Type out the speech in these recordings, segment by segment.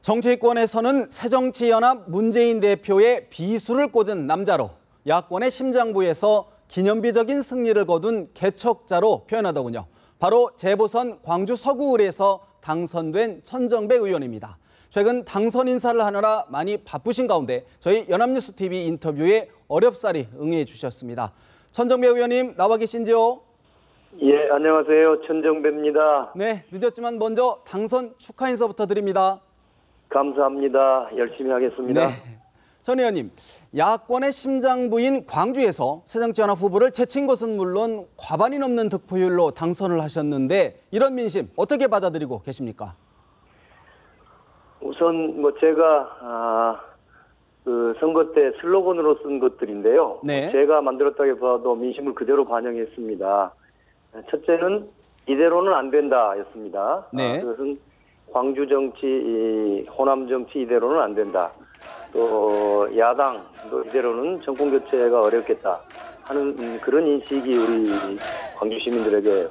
정치권에서는 새정치연합 문재인 대표의 비수를 꽂은 남자로 야권의 심장부에서 기념비적인 승리를 거둔 개척자로 표현하더군요. 바로 재보선 광주 서구을에서 당선된 천정배 의원입니다. 최근 당선 인사를 하느라 많이 바쁘신 가운데 저희 연합뉴스TV 인터뷰에 어렵사리 응해 주셨습니다. 천정배 의원님 나와 계신지요? 예, 안녕하세요. 천정배입니다. 네, 늦었지만 먼저 당선 축하 인사부터 드립니다. 감사합니다. 열심히 하겠습니다. 네. 천 의원님, 야권의 심장부인 광주에서 새정치연합 후보를 제친 것은 물론 과반이 넘는 득표율로 당선을 하셨는데 이런 민심 어떻게 받아들이고 계십니까? 우선 제가 그 선거 때 슬로건으로 쓴 것들인데요. 네. 제가 만들었다기보다도 민심을 그대로 반영했습니다. 첫째는 이대로는 안 된다였습니다. 네. 그것은 광주 정치, 호남 정치 이대로는 안 된다. 또 야당도 이대로는 정권 교체가 어렵겠다 하는 그런 인식이 우리 광주 시민들에게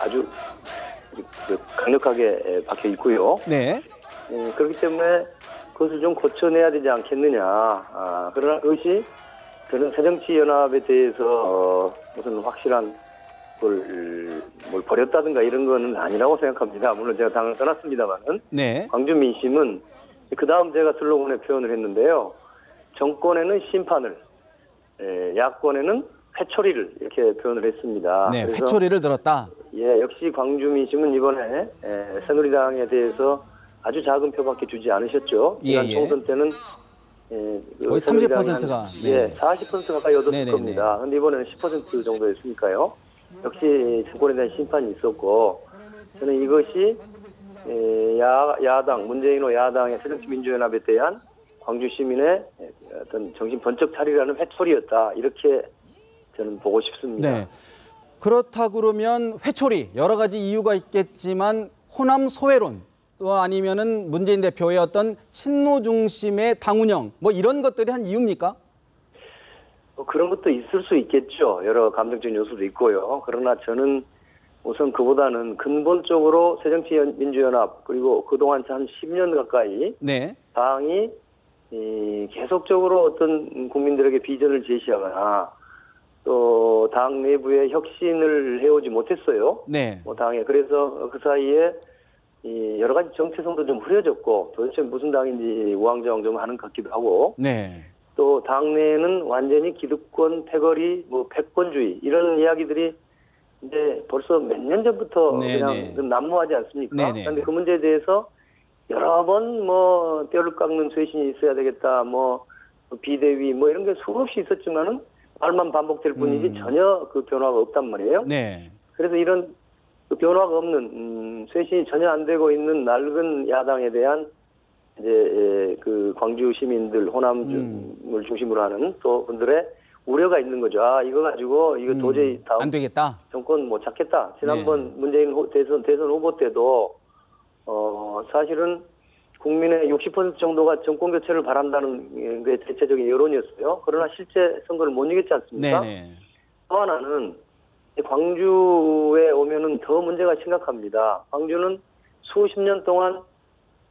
아주 강력하게 박혀 있고요. 네. 그렇기 때문에 그것을 좀 고쳐내야 되지 않겠느냐. 그러나 그것이 저는 새정치연합에 대해서 무슨 확실한 뭘 버렸다든가 이런 거는 아니라고 생각합니다. 물론 제가 당을 떠났습니다만은. 네. 광주 민심은 그 다음 제가 슬로건에 표현을 했는데요. 정권에는 심판을, 야권에는 회초리를 이렇게 표현을 했습니다. 네, 그래서 회초리를 들었다. 예, 역시 광주 민심은 이번에 새누리당에 대해서 아주 작은 표밖에 주지 않으셨죠. 예, 지난 예. 총선 때는 거의 30%가 예, 40% 가까이 얻었을 네네네. 겁니다. 그런데 이번에는 10% 정도 했으니까요. 역시 정권에 대한 심판이 있었고 저는 이것이 야당 문재인호 야당의 새정치민주연합에 대한 광주 시민의 어떤 정신 번쩍 차리라는 회초리였다 이렇게 저는 보고 싶습니다. 네. 그렇다 그러면 회초리 여러 가지 이유가 있겠지만 호남 소외론 또 아니면은 문재인 대표의 어떤 친노 중심의 당 운영 뭐 이런 것들이 한 이유입니까? 그런 것도 있을 수 있겠죠. 여러 감정적인 요소도 있고요. 그러나 저는 우선 그보다는 근본적으로 새정치민주연합 그리고 그동안 한 10년 가까이 네. 당이 계속적으로 어떤 국민들에게 비전을 제시하거나 또 당 내부의 혁신을 해오지 못했어요. 네. 당에. 그래서 그 사이에 여러 가지 정체성도 좀 흐려졌고 도대체 무슨 당인지 우왕좌왕 좀 하는 것 같기도 하고 네. 또 당내에는 완전히 기득권, 패거리, 패권주의 이런 이야기들이 이제 벌써 몇 년 전부터 네네. 그냥 난무하지 않습니까? 네네. 그런데 그 문제에 대해서 여러 번 뼈를 깎는 쇄신이 있어야 되겠다, 비대위 이런 게 수없이 있었지만은 말만 반복될 뿐이지 전혀 그 변화가 없단 말이에요. 네. 그래서 이런 그 변화가 없는 쇄신이 전혀 안 되고 있는 낡은 야당에 대한 이제 그 광주 시민들 호남을 중심으로 하는 또 분들의 우려가 있는 거죠. 이거 가지고 이거 도저히 다음 안 되겠다. 정권 못 찾겠다. 지난번 문재인 대선 후보 때도 사실은 국민의 60% 정도가 정권 교체를 바란다는 게 대체적인 여론이었어요. 그러나 실제 선거를 못 이겼지 않습니까? 네네. 또 하나는 광주에 오면은 더 문제가 심각합니다. 광주는 수십 년 동안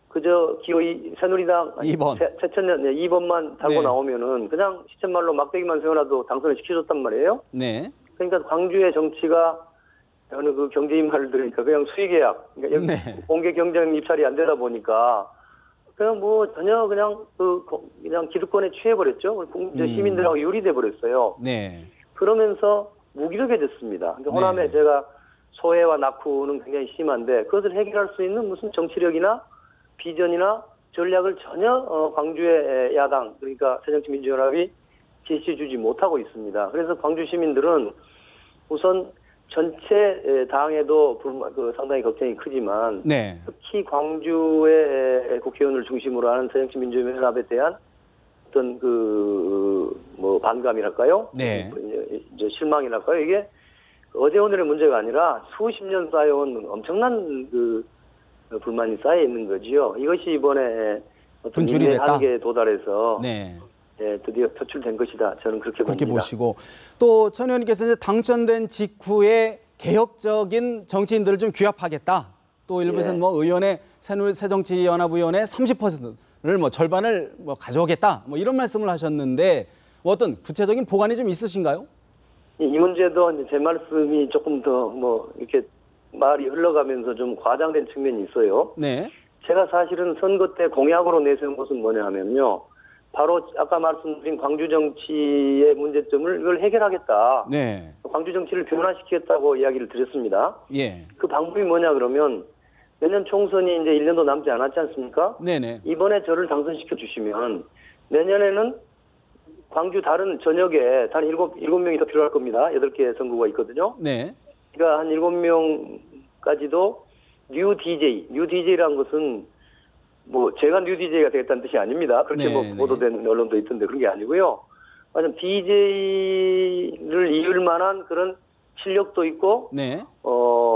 그저 기호 새누리당 2번. 새천년 2번만 달고 네. 나오면은 그냥 시쳇말로 막대기만 세워놔도 당선을 시켜줬단 말이에요. 네. 그러니까 광주의 정치가 어느 그 경제인 말을 들으니까 그냥 수의계약, 그러니까 네. 공개 경쟁 입찰이 안 되다 보니까 그냥 전혀 그냥 기득권에 취해버렸죠. 시민들하고 유리돼 버렸어요. 네. 그러면서 무기력해졌습니다. 그러니까 호남에 제가 소외와 낙후는 굉장히 심한데 그것을 해결할 수 있는 무슨 정치력이나 비전이나 전략을 전혀 광주의 야당 그러니까 새정치민주연합이 제시해주지 못하고 있습니다. 그래서 광주 시민들은 우선 전체 당에도 상당히 걱정이 크지만 네. 특히 광주의 국회의원을 중심으로 하는 새정치민주연합에 대한 어떤 반감이랄까요? 네. 이제 실망이랄까요? 이게 어제 오늘의 문제가 아니라 수십 년 쌓여온 엄청난 불만이 쌓여 있는 거지요. 이것이 이번에 분출이 됐다. 한계에 도달해서 네. 드디어 표출된 것이다. 저는 그렇게 그렇게 봅니다. 보시고 또 천 의원님께서 이제 당선된 직후에 개혁적인 정치인들을 좀 규합하겠다. 또 일부에서는 의원의 새정치연합의원의 30%를 뭐 절반을 뭐 가져오겠다 뭐 이런 말씀을 하셨는데 어떤 구체적인 보관이 좀 있으신가요? 이 문제도 이제 제 말씀이 조금 더 뭐 이렇게 말이 흘러가면서 좀 과장된 측면이 있어요. 네. 제가 사실은 선거 때 공약으로 내세운 것은 뭐냐 하면요. 바로 아까 말씀드린 광주 정치의 문제점을 이걸 해결하겠다. 네. 광주 정치를 변화시키겠다고 이야기를 드렸습니다. 예. 그 방법이 뭐냐 그러면 내년 총선이 이제 1년도 남지 않았지 않습니까? 네네. 이번에 저를 당선시켜 주시면 내년에는 광주 다른 전역에 단 7명이 더 필요할 겁니다. 8개 선거가 있거든요. 네. 그러니까 한 7명까지도 뉴 DJ라는 것은 뭐 제가 뉴 DJ가 되겠다는 뜻이 아닙니다. 그렇게 뭐 보도된 언론도 있던데 그런 게 아니고요. 완전 DJ를 이을 만한 그런 실력도 있고, 네.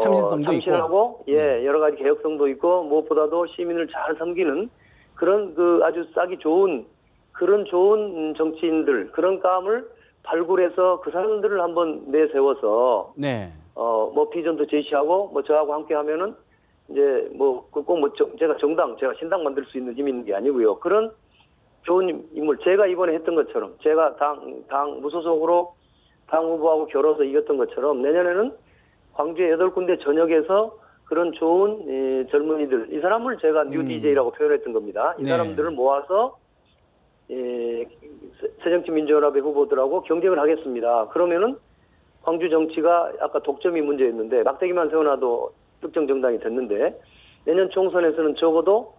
참신성도 참신하고, 있고. 예, 여러 가지 개혁성도 있고, 무엇보다도 시민을 잘 섬기는 그런 그 아주 싹이 좋은 그런 좋은 정치인들 그런 감을 발굴해서 그 사람들을 한번 내세워서, 네. 뭐 비전도 제시하고, 뭐 저하고 함께 하면은 이제 뭐 꼭 뭐 제가 제가 신당 만들 수 있는 힘이 있는 게 아니고요. 그런 좋은 인물, 제가 이번에 했던 것처럼, 제가 당 무소속으로 당 후보하고 겨뤄서 이겼던 것처럼 내년에는 광주의 8군데 전역에서 그런 좋은 젊은이들, 이 사람을 제가 뉴 DJ라고 표현했던 겁니다. 이 사람들을 모아서 새정치민주연합의 후보들하고 경쟁을 하겠습니다. 그러면은 광주 정치가 아까 독점이 문제였는데 막대기만 세워놔도 특정 정당이 됐는데 내년 총선에서는 적어도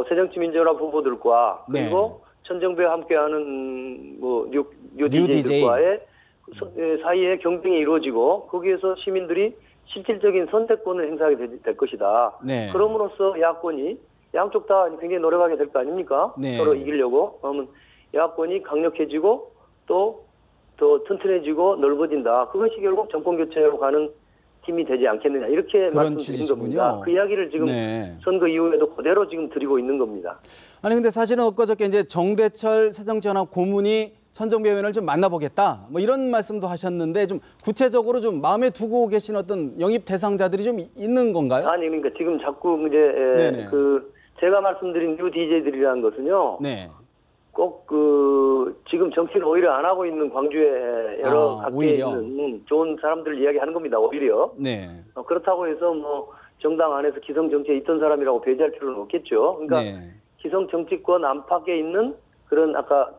새정치민주연합 후보들과 그리고 천정배와 함께하는 뭐 뉴 DJ들과의 사이에 경쟁이 이루어지고 거기에서 시민들이 실질적인 선택권을 행사하게 될 것이다. 네. 그럼으로써 야권이 양쪽 다 굉장히 노력하게 될 거 아닙니까? 네. 서로 이기려고. 그러면 야권이 강력해지고 또 더 튼튼해지고 넓어진다. 그것이 결국 정권 교체로 가는 힘이 되지 않겠느냐. 이렇게 말씀드린 겁니다. 그 이야기를 지금 선거 이후에도 그대로 지금 드리고 있는 겁니다. 아니 근데 사실은 엊그저께 이제 정대철 새정치연합 고문이 천정배 의원을 좀 만나보겠다 뭐 이런 말씀도 하셨는데 좀 구체적으로 좀 마음에 두고 계신 어떤 영입 대상자들이 좀 있는 건가요? 아니 그러니까 지금 자꾸 이제 그 제가 말씀드린 뉴 DJ들이라는 것은요. 네. 꼭 지금 정치를 오히려 안 하고 있는 광주에 여러 각계에 있는 좋은 사람들을 이야기하는 겁니다. 오히려. 네. 그렇다고 해서 뭐 정당 안에서 기성 정치에 있던 사람이라고 배제할 필요는 없겠죠. 그러니까 기성 정치권 안팎에 있는 그런 아까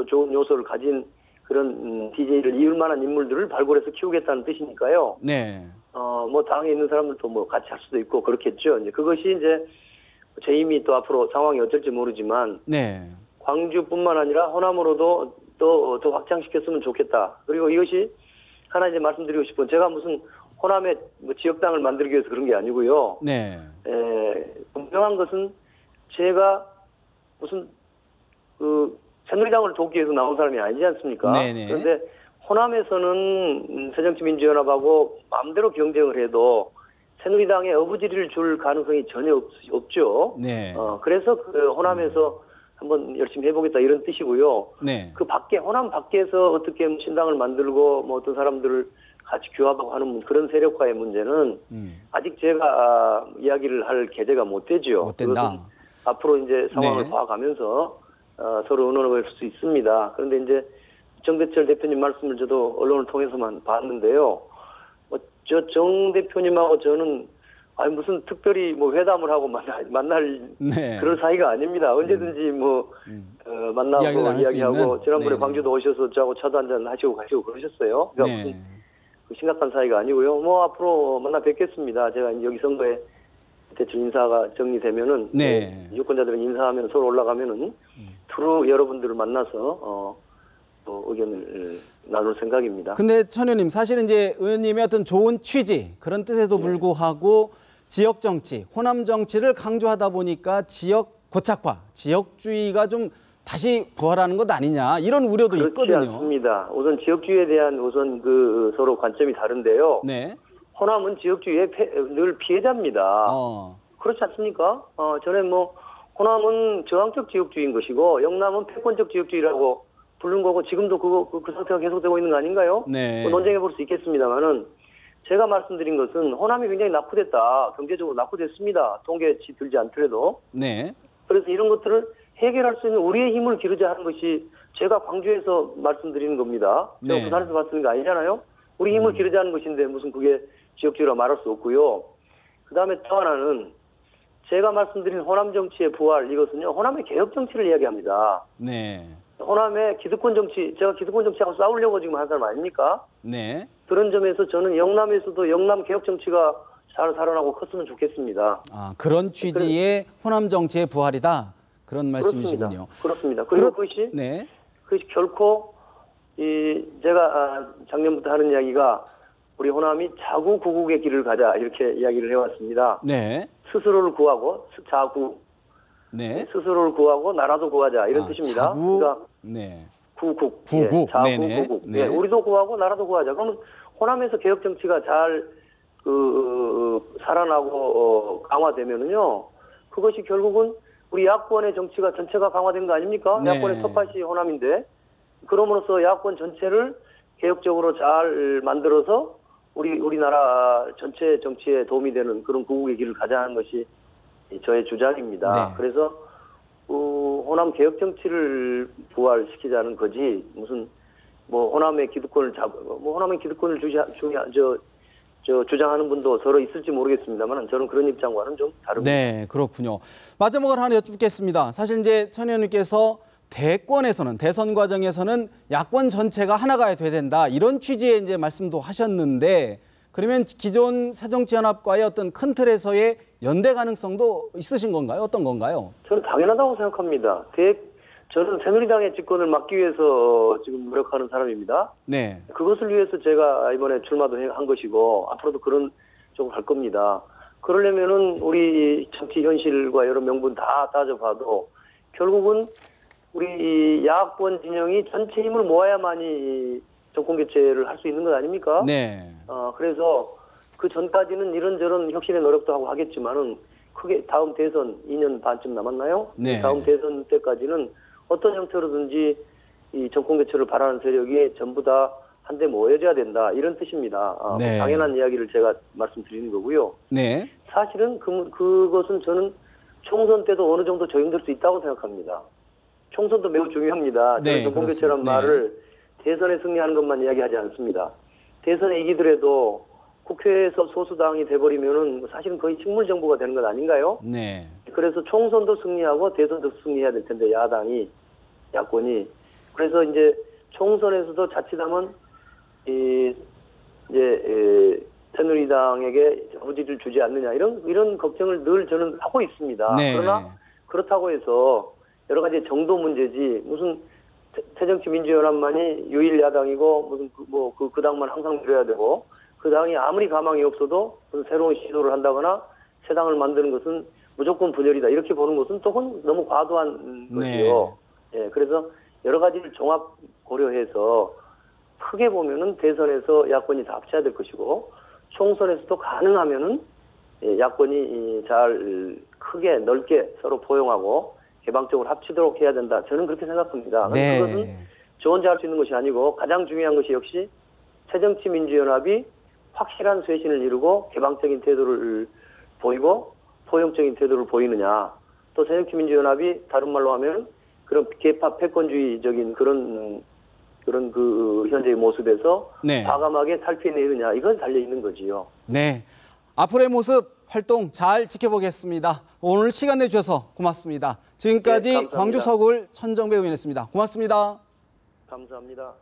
좋은 요소를 가진 그런 DJ를 이을 만한 인물들을 발굴해서 키우겠다는 뜻이니까요. 네. 뭐 당에 있는 사람들도 뭐 같이 할 수도 있고 그렇겠죠. 이제 그것이 이제 재임이 또 앞으로 상황이 어쩔지 모르지만. 네. 광주뿐만 아니라 호남으로도 또 더 확장시켰으면 좋겠다. 그리고 이것이 하나 이제 말씀드리고 싶은 제가 무슨 호남의 뭐 지역당을 만들기 위해서 그런 게 아니고요. 네. 분명한 것은 제가 무슨 새누리당을 돕기 위해서 나온 사람이 아니지 않습니까? 네네. 그런데 호남에서는 새정치민주연합하고 마음대로 경쟁을 해도 새누리당에 어부지리를 줄 가능성이 전혀 없죠. 네. 그래서 그 호남에서 한번 열심히 해보겠다 이런 뜻이고요. 네. 그 밖에 호남 밖에서 어떻게 신당을 만들고 뭐 어떤 사람들을 같이 규합하고 하는 그런 세력화의 문제는 아직 제가 이야기를 할 계제가 못 되죠. 못 된다. 앞으로 이제 상황을 봐가면서 서로 의논해 볼 수 있습니다. 그런데 이제 정대철 대표님 말씀을 저도 언론을 통해서만 봤는데요. 저 정 대표님하고 저는 아니 무슨 특별히 뭐 회담을 하고 만날 그런 사이가 아닙니다. 언제든지 뭐 만나고 이야기하고 지난번에 광주도 오셔서 저하고 차도 한잔 하시고 가시고 그러셨어요. 그러니까 무슨 심각한 사이가 아니고요. 뭐 앞으로 만나 뵙겠습니다. 제가 여기 선거에 대충 인사가 정리되면은 유권자들은 인사하면 서로 올라가면은 두루 여러분들을 만나서 또 의견을 나눌 생각입니다. 근데 천 의원님 사실은 이제 의원님의 어떤 좋은 취지 그런 뜻에도 불구하고 지역 정치, 호남 정치를 강조하다 보니까 지역 고착화, 지역주의가 좀 다시 부활하는 것 아니냐 이런 우려도 있거든요. 그렇지 않습니다. 우선 지역주의에 대한 우선 그 서로 관점이 다른데요. 네. 호남은 지역주의의 늘 피해자입니다. 그렇지 않습니까? 전에 뭐 호남은 저항적 지역주의인 것이고 영남은 패권적 지역주의라고 부른 거고 지금도 그 상태가 계속되고 있는 거 아닌가요? 네. 논쟁해 볼 수 있겠습니다만은 제가 말씀드린 것은 호남이 굉장히 낙후됐다. 경제적으로 낙후됐습니다. 통계치 들지 않더라도. 네. 그래서 이런 것들을 해결할 수 있는 우리의 힘을 기르자 하는 것이 제가 광주에서 말씀드리는 겁니다. 제가 네. 부산에서 말씀드리는 거 아니잖아요. 우리 힘을 기르자는 것인데 무슨 그게 지역주의라 말할 수 없고요. 그다음에 또 하나는 제가 말씀드린 호남 정치의 부활, 이것은요, 호남의 개혁 정치를 이야기합니다. 네. 호남의 기득권 정치, 제가 기득권 정치하고 싸우려고 지금 한 사람 아닙니까? 네. 그런 점에서 저는 영남에서도 영남 개혁 정치가 잘 살아나고 컸으면 좋겠습니다. 아, 그런 취지의 호남 정치의 부활이다. 그런 말씀이시군요. 그렇습니다. 그리고 네. 그것이 결코 제가 작년부터 하는 이야기가 우리 호남이 자구 구국의 길을 가자 이렇게 이야기를 해왔습니다. 네. 스스로를 구하고 자구, 네. 스스로를 구하고 나라도 구하자 이런 뜻입니다. 자구, 그러니까 네. 구국, 구국, 예, 자구 네네. 구국. 네. 예, 우리도 구하고 나라도 구하자. 그러면 호남에서 개혁 정치가 잘 살아나고 강화되면은요, 그것이 결국은 우리 야권의 정치가 전체가 강화된 거 아닙니까? 네. 야권의 텃밭이 호남인데, 그럼으로써 야권 전체를 개혁적으로 잘 만들어서 우리나라 전체 정치에 도움이 되는 그런 구국의 길을 가자 하는 것이 저의 주장입니다. 네. 그래서 호남 개혁 정치를 부활시키자는 거지 무슨 뭐 호남의 기득권을 주장하는 분도 서로 있을지 모르겠습니다만 저는 그런 입장과는 좀 다릅니다. 네, 그렇군요. 마지막으로 하나 여쭙겠습니다. 사실 이제 천 의원님께서 대권에서는 대선 과정에서는 야권 전체가 하나가 돼야 된다 이런 취지의 이제 말씀도 하셨는데 그러면 기존 새정치연합과의 어떤 큰 틀에서의 연대 가능성도 있으신 건가요? 어떤 건가요? 저는 당연하다고 생각합니다. 저는 새누리당의 집권을 막기 위해서 지금 노력하는 사람입니다. 네. 그것을 위해서 제가 이번에 출마도 한 것이고 앞으로도 그런 쪽으로 갈 겁니다. 그러려면은 우리 정치 현실과 여러 명분 다 따져봐도 결국은 우리 야권 진영이 전체 힘을 모아야만이 정권 교체를 할 수 있는 것 아닙니까? 네. 그래서 그 전까지는 이런저런 혁신의 노력도 하고 하겠지만은 크게 다음 대선 2년 반쯤 남았나요? 네. 다음 대선 때까지는 어떤 형태로든지 이 정권 교체를 바라는 세력이 전부 다 한데 모여져야 된다 이런 뜻입니다. 네. 당연한 이야기를 제가 말씀드리는 거고요. 네. 사실은 그것은 저는 총선 때도 어느 정도 적용될 수 있다고 생각합니다. 총선도 매우 중요합니다. 네, 저는 정권 교체란 그렇습니다. 말을 대선에 승리하는 것만 이야기하지 않습니다. 대선에 이기더라도 국회에서 소수당이 돼버리면은 사실은 거의 식물정부가 되는 것 아닌가요? 네. 그래서 총선도 승리하고 대선도 승리해야 될 텐데 야권이 그래서 이제 총선에서도 자칫하면 새누리당에게 후지를 주지 않느냐 이런 걱정을 늘 저는 하고 있습니다. 네. 그러나 그렇다고 해서 여러 가지 정도 문제지 무슨 새정치민주연합만이 유일 야당이고 무슨 그 당만 항상 밀어야 되고 그 당이 아무리 가망이 없어도 무슨 새로운 시도를 한다거나 새 당을 만드는 것은 무조건 분열이다 이렇게 보는 것은 또 너무 과도한 것이요. 예, 그래서 여러 가지를 종합 고려해서 크게 보면은 대선에서 야권이 다 합쳐야 될 것이고 총선에서도 가능하면은 야권이 잘 크게 넓게 서로 포용하고 개방적으로 합치도록 해야 된다. 저는 그렇게 생각합니다. 네. 그것은 저 혼자 할 수 있는 것이 아니고 가장 중요한 것이 역시 새정치민주연합이 확실한 쇄신을 이루고 개방적인 태도를 보이고 포용적인 태도를 보이느냐. 또 새정치민주연합이 다른 말로 하면 그런 개파 패권주의적인 그런 그 현재의 모습에서 네. 과감하게 살펴내느냐. 이건 달려 있는 거지요. 네. 앞으로의 모습 활동 잘 지켜보겠습니다. 오늘 시간 내주셔서 고맙습니다. 지금까지 네, 감사합니다. 광주 서구을 천정배 의원이었습니다. 고맙습니다. 감사합니다.